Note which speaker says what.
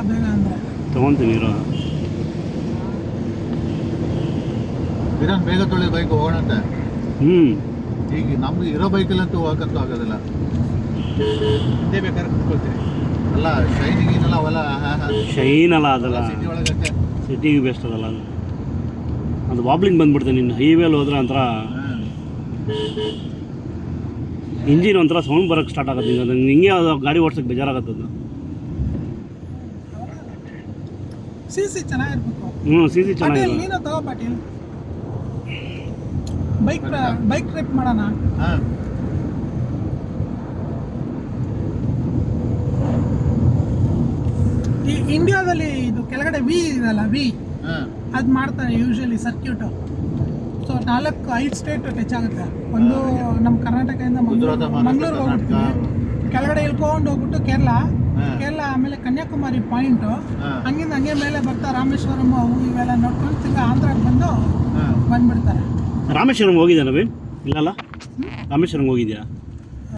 Speaker 1: ಬೇಗ ಅಂದರೆ
Speaker 2: ತೊಗೊತೀನಿ ಇರೋ.
Speaker 3: ವಿರಾನ್ ಬೇಗ ತೊಳೆ ಬೈಕ್ ಹೋಗೋಣಂತೆ. ಈಗ ನಮ್ಗೆ ಇರೋ ಬೈಕಲ್ಲಂತೂ ಹೋಗಕ್ಕಂತೂ ಆಗೋದಿಲ್ಲ.
Speaker 4: ಇದೇ ಬೇಕಾದ್ರೆ ಕುತ್ಕೊಳ್ತೀನಿ.
Speaker 3: ಅಲ್ಲ ಶೈನಿಂಗ್ ಏನಲ್ಲ ಅವೆಲ್ಲ
Speaker 2: ಶೈನ್ ಅಲ್ಲ ಅದಲ್ಲ,
Speaker 3: ಸಿಟಿ ಒಳಗತ್ತೆ.
Speaker 2: ಸಿಟಿಗೆ ಬೆಸ್ಟ್ ಅದಲ್ಲ ಅದು. ಅದು ವಾಬ್ಲಿಂಗ್ ಬಂದ್ಬಿಡ್ತೇನೆ. ನಿನ್ನ ಹೈವೇಲಿ ಹೋದ್ರೆ ಒಂಥರ ಇಂಜಿನ್ ಒಂಥರ ಸೌಂಡ್ ಬರೋಕ್ಕೆ ಸ್ಟಾರ್ಟ್ ಆಗುತ್ತೆ. ಅದು ಹಿಂಗೆ ಅದು ಗಾಡಿ ಓಡ್ಸೋಕ್ಕೆ ಬೇಜಾರಾಗುತ್ತೆ ಅದು.
Speaker 1: ಸಿ ಸಿ ಚೆನ್ನಾಗಿರ್ಬೇಕು.
Speaker 2: ಸಿ ಸಿ
Speaker 1: ಪಾಟೀಲ್
Speaker 2: ಚೆನ್ನಾಗಿದೆ.
Speaker 1: ನೀನು ತಗೋ ಪಾಟೀಲ್, ಬೈಕ್ ಟ್ರಿಪ್ ಮಾಡೋಣ.
Speaker 3: ಹಾಂ
Speaker 1: ಈ ಇಂಡಿಯಾದಲ್ಲಿ ಇದು ಕೆಳಗಡೆ ವಿ ಇದೆಲ್ಲ, ವಿ
Speaker 3: ಹಾಂ
Speaker 1: ಅದು ಮಾಡ್ತಾರೆ usually circuit. So 4-5 state touch ಆಗುತ್ತೆ. ಒಂದು ನಮ್ಮ ಕರ್ನಾಟಕದಿಂದ
Speaker 3: ಗುಜರಾತ,
Speaker 1: ಮಂಗಳೂರು
Speaker 3: ಕರ್ನಾಟಕ.
Speaker 1: ಹೋಗ್ಬಿಡ್ತೀವಿ, ಕೆಳಗಡೆ ಇಳ್ಕೊಂಡು ಹೋಗ್ಬಿಟ್ಟು ಕೇರಳ, ಆಮೇಲೆ ಕನ್ಯಾಕುಮಾರಿ ಪಾಯಿಂಟು, ಹಂಗಿಂದ ಹಂಗೆ ಮೇಲೆ ಬರ್ತಾ ರಾಮೇಶ್ವರಂ ಅವು ಇವೆಲ್ಲ ನೋಡ್ಕೊಂಡು ತಿರ್ಗಾ ಆಂಧ್ರಕ್ಕೆ ಬಂದು ಬಂದ್ಬಿಡ್ತಾರೆ.
Speaker 2: ರಾಮೇಶ್ವರಂ ಹೋಗಿದ್ಯಾ ನವೀನ್? ಇಲ್ಲಲ್ಲ, ರಾಮೇಶ್ವರಂ ಹೋಗಿದ್ಯಾ?